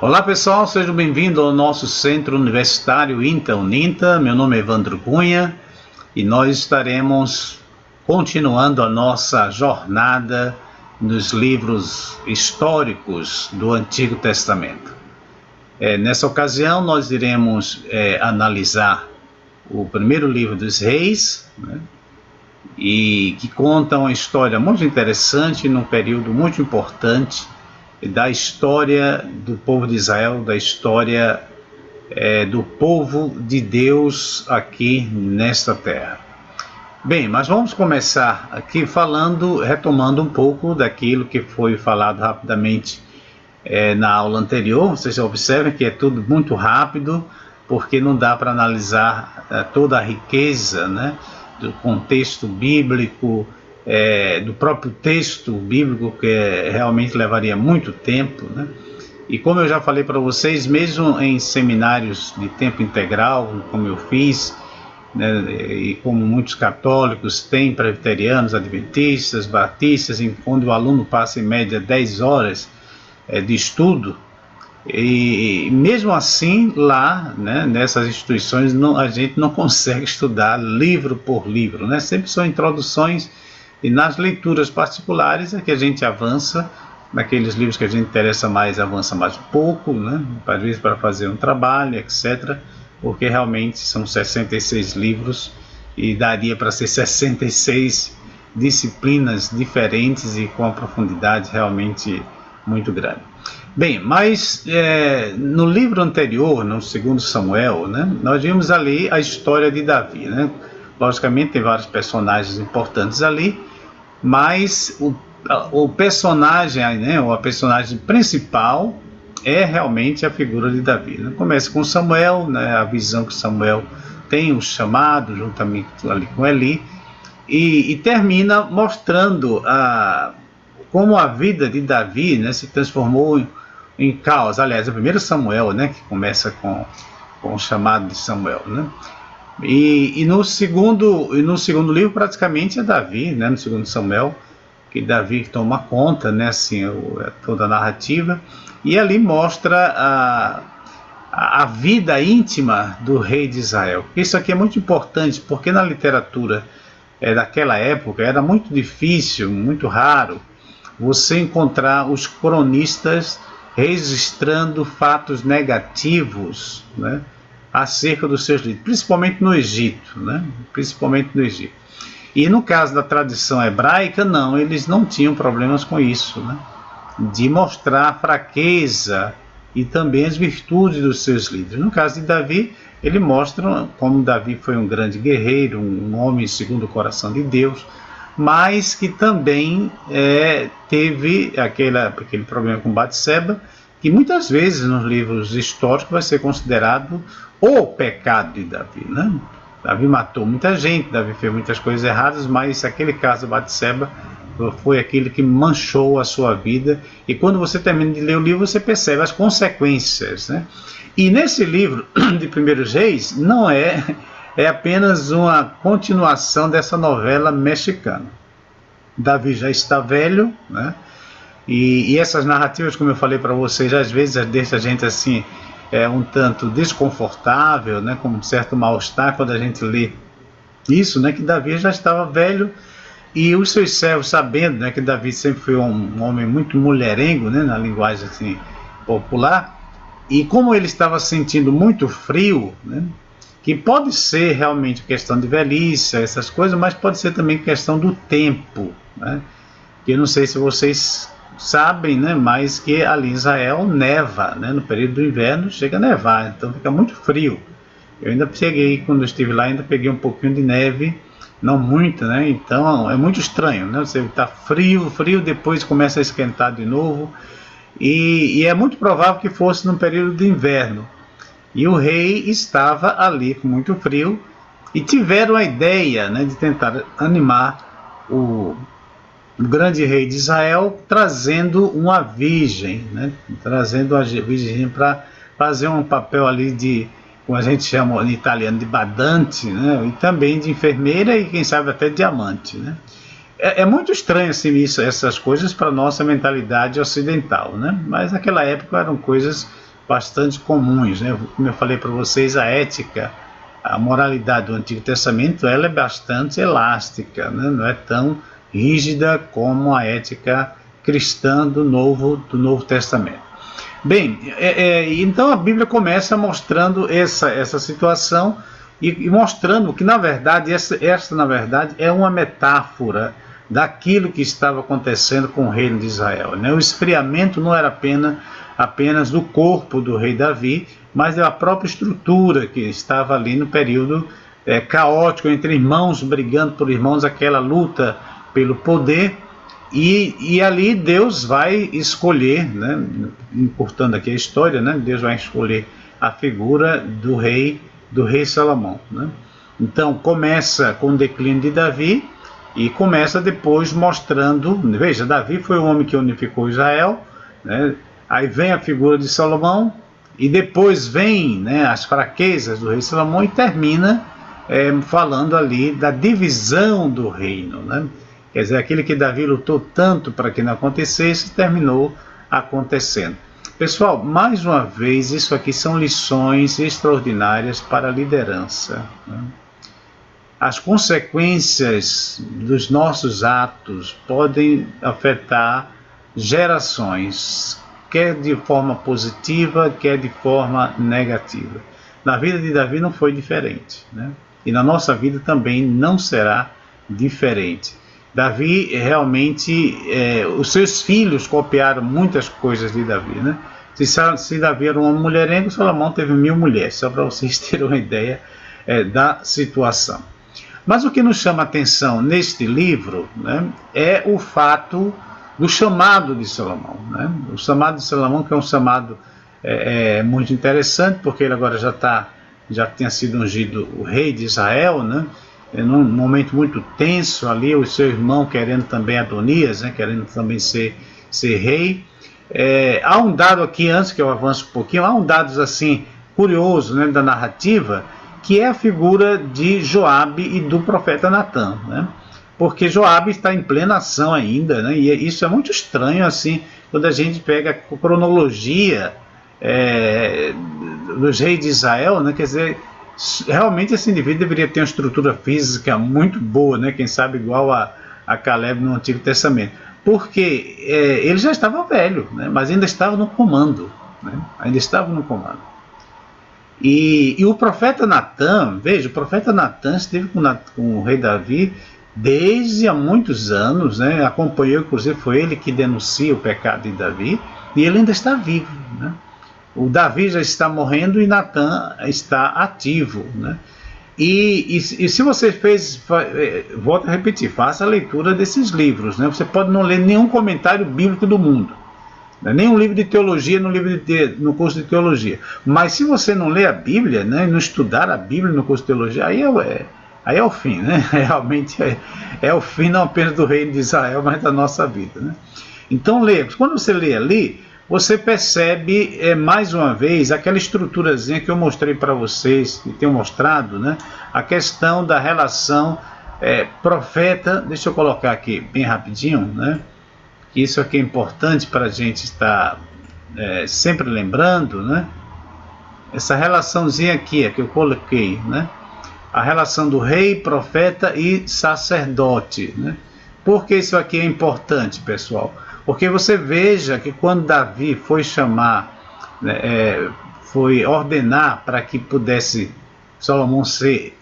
Olá pessoal, sejam bem-vindos ao nosso Centro Universitário INTA-UNINTA. Meu nome é Evandro Cunha e nós estaremos continuando a nossa jornada nos livros históricos do Antigo Testamento. Nessa ocasião nós iremos analisar o primeiro livro dos Reis, né, e que conta uma história muito interessante num período muito importante da história do povo de Israel, da história do povo de Deus aqui nesta terra. Bem, mas vamos começar aqui retomando um pouco daquilo que foi falado rapidamente na aula anterior. Vocês observem que é tudo muito rápido, porque não dá para analisar toda a riqueza, né, do contexto bíblico, do próprio texto bíblico, que realmente levaria muito tempo, né? E como eu já falei para vocês, mesmo em seminários de tempo integral, como eu fiz, né, e como muitos católicos têm, presbiterianos, adventistas, batistas, onde o aluno passa em média 10 horas de estudo, e mesmo assim lá, né, nessas instituições a gente não consegue estudar livro por livro, né? Sempre são introduções, e nas leituras particulares é que a gente avança. Naqueles livros que a gente interessa mais, avança mais um pouco, né? Às vezes para fazer um trabalho, etc. Porque realmente são 66 livros e daria para ser 66 disciplinas diferentes e com uma profundidade realmente muito grande. Bem, mas no livro anterior, no 2 Samuel, né, nós vimos ali a história de Davi, né? Logicamente tem vários personagens importantes ali, mas o personagem, né, ou a personagem principal é realmente a figura de Davi, né? Começa com Samuel, né, a visão que Samuel tem, o chamado juntamente ali com Eli, e termina mostrando como a vida de Davi, né, se transformou em caos. Aliás, o primeiro Samuel, né, que começa com o chamado de Samuel, né? E no segundo livro praticamente é Davi, né, no 2 Samuel, que Davi toma conta, né, assim, toda a narrativa, e ali mostra a vida íntima do rei de Israel. Isso aqui é muito importante, porque na literatura daquela época era muito difícil, muito raro, você encontrar os cronistas registrando fatos negativos, né, acerca dos seus livros, principalmente no Egito, né, principalmente no Egito. E no caso da tradição hebraica, não, eles não tinham problemas com isso, né, de mostrar a fraqueza e também as virtudes dos seus líderes. No caso de Davi, ele mostra como Davi foi um grande guerreiro, um homem segundo o coração de Deus, mas que também teve aquele problema com Batseba, que muitas vezes nos livros históricos vai ser considerado o pecado de Davi, né? Davi matou muita gente, Davi fez muitas coisas erradas, mas aquele caso de Batseba foi aquele que manchou a sua vida, e quando você termina de ler o livro, você percebe as consequências, né? E nesse livro de Primeiros Reis, não é apenas uma continuação dessa novela mexicana. Davi já está velho, né? E essas narrativas, como eu falei para vocês, às vezes deixa a gente assim um tanto desconfortável, né, com um certo mal-estar quando a gente lê isso, né, que Davi já estava velho, e os seus servos, sabendo, né, que Davi sempre foi um homem muito mulherengo, né, na linguagem assim, popular, e como ele estava sentindo muito frio, né, que pode ser realmente questão de velhice, essas coisas, mas pode ser também questão do tempo, né, que eu não sei se vocês sabem, né, mas que ali em Israel neva, né, no período do inverno chega a nevar, então fica muito frio. Eu ainda peguei, quando eu estive lá, ainda peguei um pouquinho de neve, não muito, né, então é muito estranho, né, você está frio, depois começa a esquentar de novo, e é muito provável que fosse no período de inverno, e o rei estava ali com muito frio, e tiveram a ideia, né, de tentar animar o grande rei de Israel, trazendo uma virgem, né? Trazendo a virgem para fazer um papel ali de, como a gente chama em italiano, de badante, né? E também de enfermeira e quem sabe até diamante, né? É muito estranho assim, essas coisas para a nossa mentalidade ocidental, né? Mas naquela época eram coisas bastante comuns, né? Como eu falei para vocês, a ética, a moralidade do Antigo Testamento, ela é bastante elástica, né? Não é tão rígida como a ética cristã do Novo Testamento. Bem, então a Bíblia começa mostrando essa situação e mostrando que, na verdade, essa na verdade é uma metáfora daquilo que estava acontecendo com o reino de Israel, né? O esfriamento não era apenas do corpo do rei Davi, mas da própria estrutura que estava ali no período caótico, entre irmãos brigando por irmãos, aquela luta pelo poder, e ali Deus vai escolher, né, encurtando aqui a história, né, Deus vai escolher a figura do rei Salomão, né? Então começa com o declínio de Davi e começa depois mostrando, veja, Davi foi o homem que unificou Israel, né? Aí vem a figura de Salomão e depois vem, né, as fraquezas do rei Salomão e termina falando ali da divisão do reino, né? Quer dizer, aquilo que Davi lutou tanto para que não acontecesse, terminou acontecendo. Pessoal, mais uma vez, isso aqui são lições extraordinárias para a liderança, né? As consequências dos nossos atos podem afetar gerações, quer de forma positiva, quer de forma negativa. Na vida de Davi não foi diferente, né? E na nossa vida também não será diferente. Davi realmente, os seus filhos copiaram muitas coisas de Davi, né? Se Davi era um homem mulherengo, Salomão teve 1000 mulheres, só para vocês terem uma ideia da situação. Mas o que nos chama a atenção neste livro, né, é o fato do chamado de Salomão, né? O chamado de Salomão, que é um chamado muito interessante, porque ele agora já tinha sido ungido o rei de Israel, né? Num momento muito tenso ali, o seu irmão querendo também Adonias, né? Querendo também ser rei. Há um dado aqui, antes que eu avance um pouquinho, há um dado assim curioso, né, da narrativa, que é a figura de Joabe e do profeta Natã, né? Porque Joabe está em plena ação ainda, né? E isso é muito estranho assim, quando a gente pega a cronologia dos reis de Israel, né? Quer dizer, realmente esse indivíduo deveria ter uma estrutura física muito boa, né? Quem sabe igual a Caleb no Antigo Testamento, porque ele já estava velho, né? Mas ainda estava no comando, né? Ainda estava no comando. E o profeta Natã, veja, o profeta Natã esteve com o rei Davi desde há muitos anos, né? Acompanhou, inclusive foi ele que denuncia o pecado de Davi, e ele ainda está vivo, né? O Davi já está morrendo e Natã está ativo, né? E se você volto a repetir, faça a leitura desses livros, né? Você pode não ler nenhum comentário bíblico do mundo, nenhum livro de teologia no curso de teologia, mas se você não ler a Bíblia, né, não estudar a Bíblia no curso de teologia, aí é o fim, né? Realmente é o fim não apenas do reino de Israel, mas da nossa vida, né? Então leia, quando você lê ali, você percebe mais uma vez aquela estruturazinha que eu mostrei para vocês, que tenho mostrado, né? A questão da relação profeta, deixa eu colocar aqui bem rapidinho, né? Isso aqui é importante para a gente estar sempre lembrando, né? Essa relaçãozinha aqui que eu coloquei, né? A relação do rei, profeta e sacerdote, né? Por que isso aqui é importante, pessoal? Porque você veja que quando Davi foi chamar, foi ordenar para que pudesse Salomão ser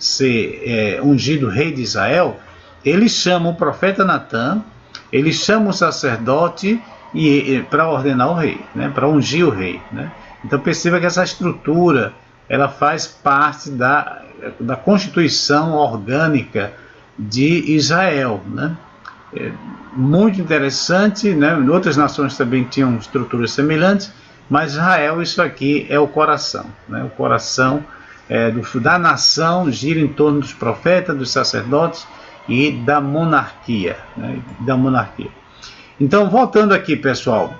ungido rei de Israel, ele chama o profeta Natã, ele chama o sacerdote para ordenar o rei, né, para ungir o rei, né? Então perceba que essa estrutura ela faz parte da constituição orgânica de Israel, né? Muito interessante, né? Outras nações também tinham estruturas semelhantes, mas Israel, isso aqui é o coração, né? O coração da nação gira em torno dos profetas, dos sacerdotes e da monarquia, né? Da monarquia. Então, voltando aqui, pessoal,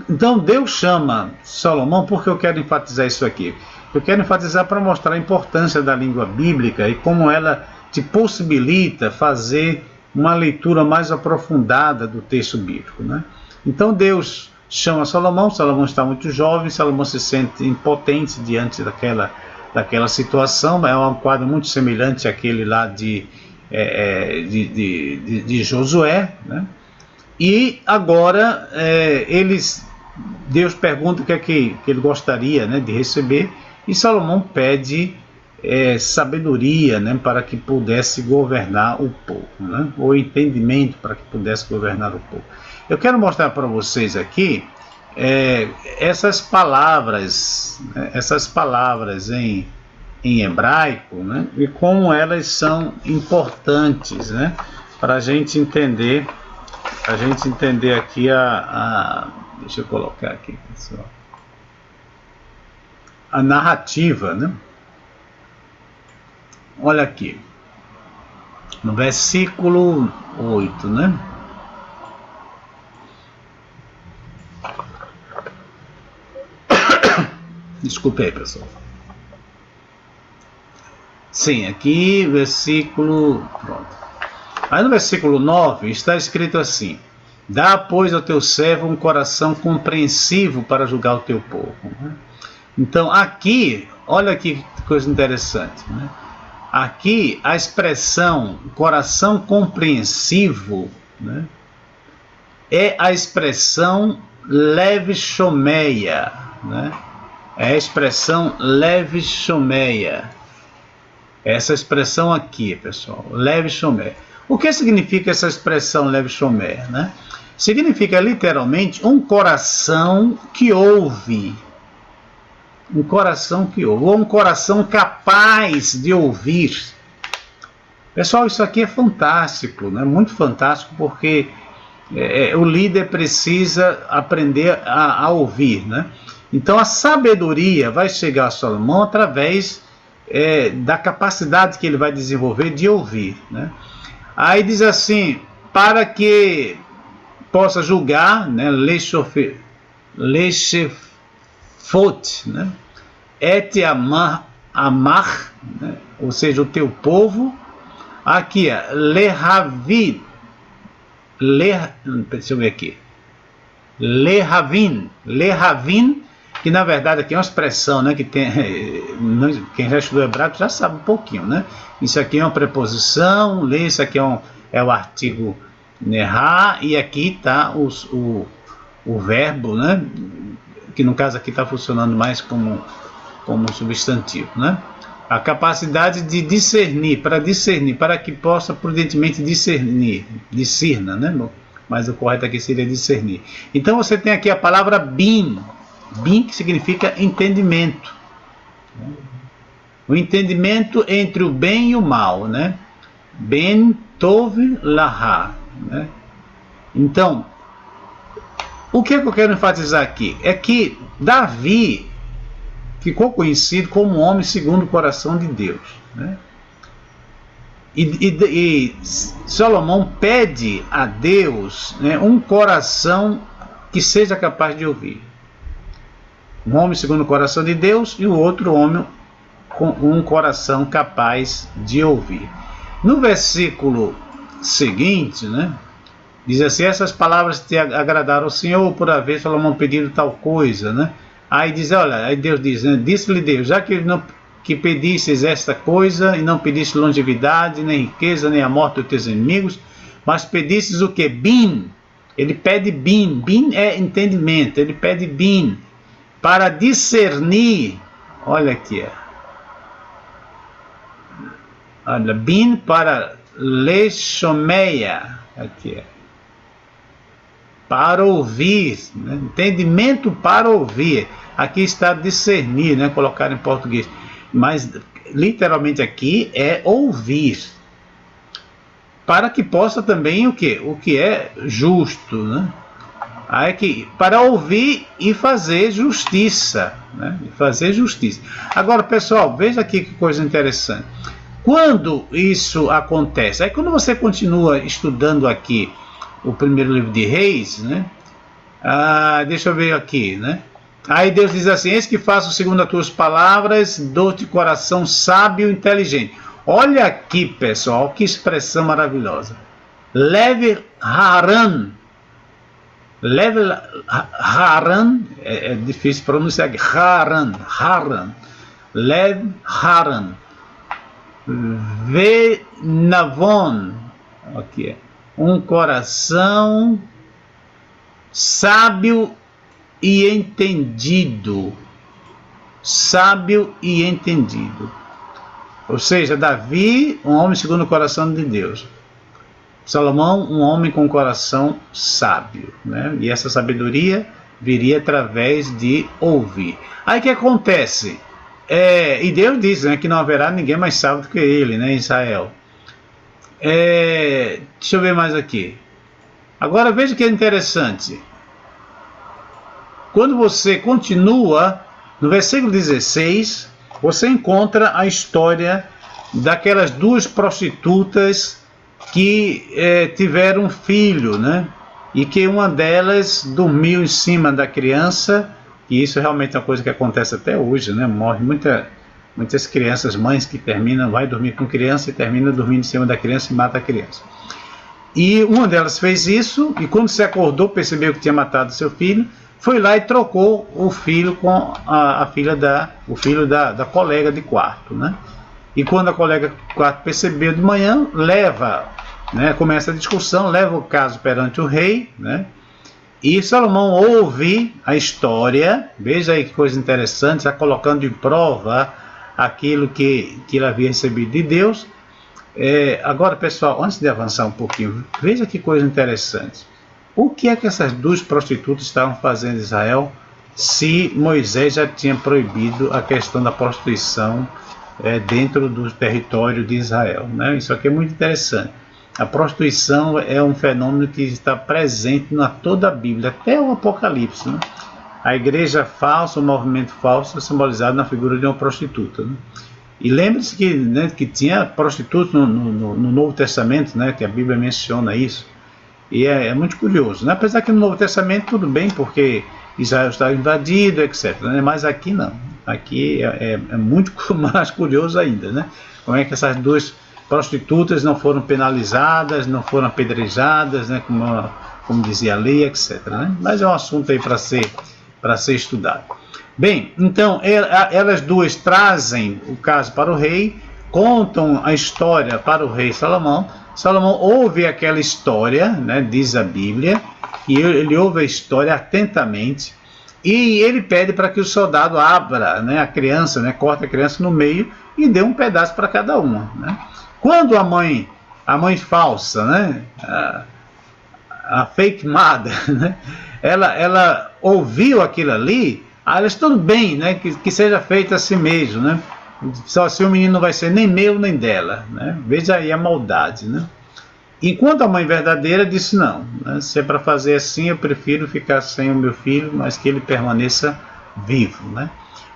então Deus chama Salomão, porque eu quero enfatizar isso aqui. Eu quero enfatizar para mostrar a importância da língua bíblica e como ela te possibilita fazer uma leitura mais aprofundada do texto bíblico, né? Então Deus chama Salomão. Salomão está muito jovem, Salomão se sente impotente diante daquela situação. É um quadro muito semelhante àquele lá de Josué, né? E agora Deus pergunta o que é que ele gostaria, né, de receber, e Salomão pede sabedoria, né, para que pudesse governar o povo, né, ou entendimento para que pudesse governar o povo. Eu quero mostrar para vocês aqui essas palavras em hebraico, né, e como elas são importantes, né, para a gente entender aqui deixa eu colocar aqui, pessoal, a narrativa, né? Olha aqui, no versículo 8, né? Desculpe aí, pessoal. Sim, aqui, versículo... Pronto. Aí no versículo 9 está escrito assim: dá, pois, ao teu servo um coração compreensivo para julgar o teu povo. Então aqui, olha aqui que coisa interessante, né? Aqui a expressão coração compreensivo, né, é a expressão leve shomeia, né? É a expressão leve shomeia. Essa expressão aqui, pessoal, leve shomeia. O que significa essa expressão leve shomer, né? Significa literalmente um coração que ouve. Um coração que ouve, ou um coração capaz de ouvir. Pessoal, isso aqui é fantástico, né? Muito fantástico, porque o líder precisa aprender a ouvir, né? Então a sabedoria vai chegar a Salomão através da capacidade que ele vai desenvolver de ouvir, né? Aí diz assim, para que possa julgar, né, lechefot, né, et amar, né, ou seja, o teu povo. Aqui, lehavin, deixa eu ver aqui, lehavin, que na verdade aqui é uma expressão, né, que tem, quem já estudou hebraico já sabe um pouquinho, né? Isso aqui é uma preposição, isso aqui é o artigo nerá, e aqui está o verbo, né, que no caso aqui está funcionando mais como substantivo, né? A capacidade de discernir, para que possa prudentemente discerna, né? Mas o correto aqui seria discernir. Então você tem aqui a palavra bin, que significa entendimento. O entendimento entre o bem e o mal, né? Ben tov lahá, né? Então, o que eu quero enfatizar aqui é que Davi ficou conhecido como um homem segundo o coração de Deus, né? E Salomão pede a Deus, né, um coração que seja capaz de ouvir. Um homem segundo o coração de Deus e o outro homem com um coração capaz de ouvir. No versículo seguinte, né, diz assim: essas palavras te agradaram ao Senhor, por haver Salomão pedido tal coisa, né? Aí diz, olha, aí Deus diz, né, disse-lhe Deus, já que pedistes esta coisa, e não pediste longevidade, nem riqueza, nem a morte dos teus inimigos, mas pedistes o que? Bin. Ele pede bin. Bin é entendimento. Ele pede bin para discernir. Olha aqui. Olha, bin para lechomeia. Aqui. Para ouvir. Né? Entendimento para ouvir. Aqui está discernir, né? Colocar em português. Mas literalmente aqui é ouvir. Para que possa também o que? O que é justo, né? Aí que para ouvir e fazer justiça, né? Fazer justiça. Agora, pessoal, veja aqui que coisa interessante. Quando isso acontece, aí quando você continua estudando aqui o primeiro livro de Reis, né? Deixa eu ver aqui, né? Aí Deus diz assim: eis que faço segundo as tuas palavras, dou-te coração sábio e inteligente. Olha aqui, pessoal, que expressão maravilhosa. Leve Haran. Lev Haran, é difícil pronunciar aqui, Haran, Lev Haran, Venavon, aqui, um coração sábio e entendido, ou seja, Davi, um homem segundo o coração de Deus, Salomão, um homem com coração sábio, né? E essa sabedoria viria através de ouvir. Aí o que acontece? E Deus diz, né, que não haverá ninguém mais sábio do que ele, né, em Israel. Deixa eu ver mais aqui. Agora veja que é interessante. Quando você continua no versículo 16, você encontra a história daquelas duas prostitutas que tiveram um filho, né? E que uma delas dormiu em cima da criança, e isso realmente é uma coisa que acontece até hoje, né? Morre muitas crianças, mães que vai dormir com criança e termina dormindo em cima da criança e mata a criança. E uma delas fez isso, e quando se acordou, percebeu que tinha matado seu filho, foi lá e trocou o filho com o filho da colega de quarto, né? E quando a colega de quarto percebeu de manhã, começa a discussão, leva o caso perante o rei, né? E Salomão ouve a história, veja aí que coisa interessante, está colocando em prova aquilo que ele havia recebido de Deus. Agora, pessoal, antes de avançar um pouquinho, veja que coisa interessante. O que é que essas duas prostitutas estavam fazendo em Israel se Moisés já tinha proibido a questão da prostituição dentro do território de Israel, né? Isso aqui é muito interessante. A prostituição é um fenômeno que está presente na toda a Bíblia, até o Apocalipse, né? A igreja falsa, o movimento falso é simbolizado na figura de uma prostituta, né? E lembre-se que tinha prostitutas no Novo Testamento, né? Que a Bíblia menciona isso. E é muito curioso, né? Apesar que no Novo Testamento tudo bem, porque Israel está invadido, etc. Né? Mas aqui não. Aqui é muito mais curioso ainda, né? Como é que essas duas prostitutas não foram penalizadas, não foram apedrejadas, né? Como dizia a lei, etc. Né? Mas é um assunto aí para ser estudado. Bem, então elas duas trazem o caso para o rei, contam a história para o rei Salomão. Salomão ouve aquela história, né, diz a Bíblia, e ele ouve a história atentamente, e ele pede para que o soldado abra, né, a criança, né, corta a criança no meio e dê um pedaço para cada uma, né? Quando a mãe falsa, né, a fake mother, né, ela ouviu aquilo ali, ela disse, tudo bem, né, que seja feito assim mesmo, né? Só se o menino não vai ser nem meu nem dela, né? Veja aí a maldade, né? Enquanto a mãe verdadeira disse não, né? Se é para fazer assim, eu prefiro ficar sem o meu filho, mas que ele permaneça vivo, né?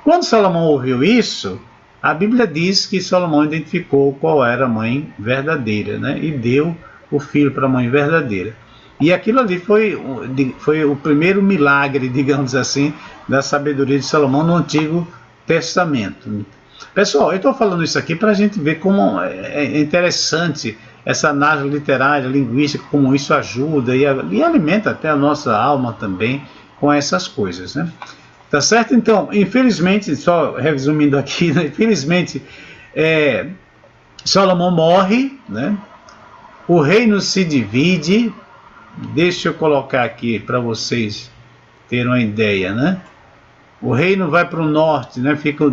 Quando Salomão ouviu isso, a Bíblia diz que Salomão identificou qual era a mãe verdadeira, né? E deu o filho para a mãe verdadeira. E aquilo ali foi o primeiro milagre, digamos assim, da sabedoria de Salomão no Antigo Testamento. Pessoal, eu estou falando isso aqui para a gente ver como é interessante essa análise literária, linguística, como isso ajuda e alimenta até a nossa alma também com essas coisas, né? Tá certo? Então, infelizmente, só resumindo aqui, né? Infelizmente, Salomão morre, né? O reino se divide. Deixa eu colocar aqui para vocês terem uma ideia, né? O reino vai para o norte, né? Fica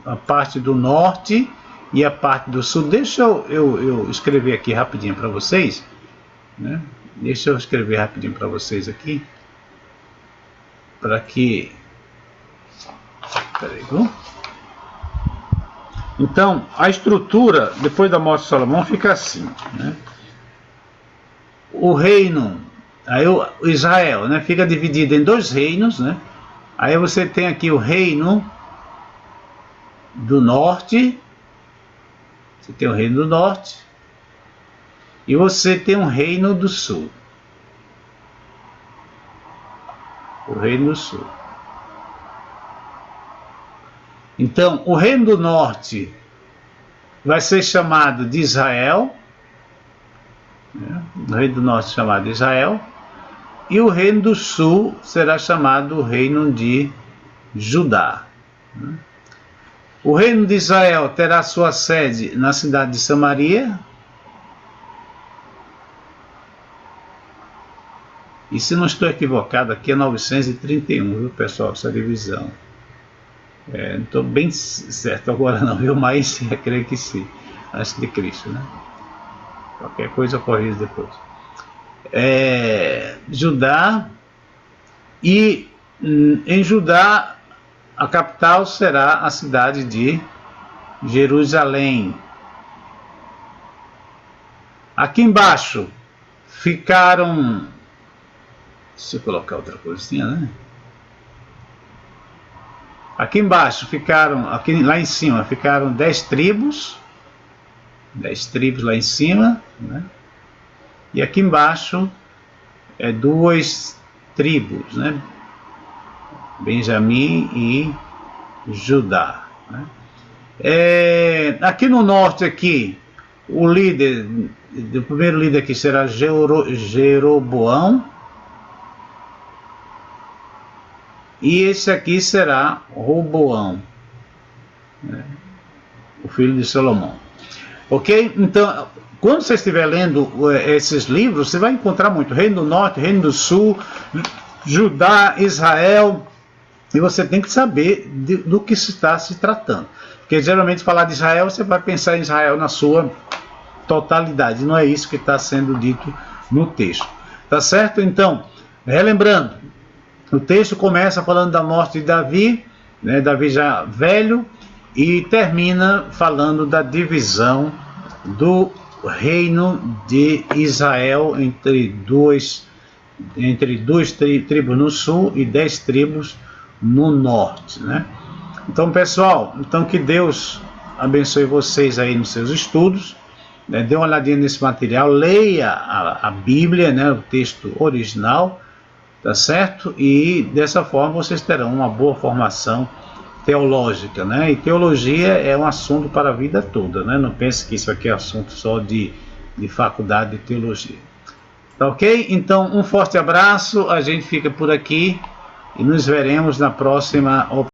a parte do norte e a parte do sul. Deixa eu escrever aqui rapidinho para vocês, né? Deixa eu escrever rapidinho para vocês aqui, para que... Peraí, viu? Então, a estrutura, depois da morte de Salomão, fica assim, né? O reino, aí o Israel, né, fica dividido em dois reinos, né? Aí você tem aqui o reino do norte, você tem o reino do norte e você tem o reino do sul. O reino do sul. Então, o reino do norte vai ser chamado de Israel, né? O reino do norte é chamado de Israel, E o reino do sul será chamado reino de Judá. O reino de Israel terá sua sede na cidade de Samaria. E se não estou equivocado, aqui é 931, viu, pessoal, essa divisão. Não estou bem certo agora não, viu? Mas eu creio que sim, antes de Cristo, né? Qualquer coisa eu corrijo depois. Judá, e em Judá a capital será a cidade de Jerusalém. Aqui embaixo ficaram, deixa eu colocar outra coisinha, né? Aqui embaixo ficaram, lá em cima ficaram 10 tribos, 10 tribos lá em cima, né? E aqui embaixo 2 tribos, né? Benjamim e Judá, né? Aqui no norte aqui, o primeiro líder aqui será Jeroboão, e esse aqui será Roboão, né? O filho de Salomão. Ok? Então, quando você estiver lendo esses livros, você vai encontrar muito Reino do Norte, Reino do Sul, Judá, Israel, e você tem que saber do que se está se tratando. Porque geralmente falar de Israel, você vai pensar em Israel na sua totalidade. Não é isso que está sendo dito no texto. Tá certo? Então, relembrando, o texto começa falando da morte de Davi, né, Davi já velho, e termina falando da divisão do reino de Israel entre duas tribos no sul e 10 tribos no norte, né? Então, pessoal, que Deus abençoe vocês aí nos seus estudos, né? Dê uma olhadinha nesse material, leia a Bíblia, né, o texto original, tá certo? E dessa forma vocês terão uma boa formação teológica, né? E teologia é um assunto para a vida toda, né? Não pense que isso aqui é assunto só de faculdade de teologia. Tá ok? Então, um forte abraço, a gente fica por aqui e nos veremos na próxima oportunidade.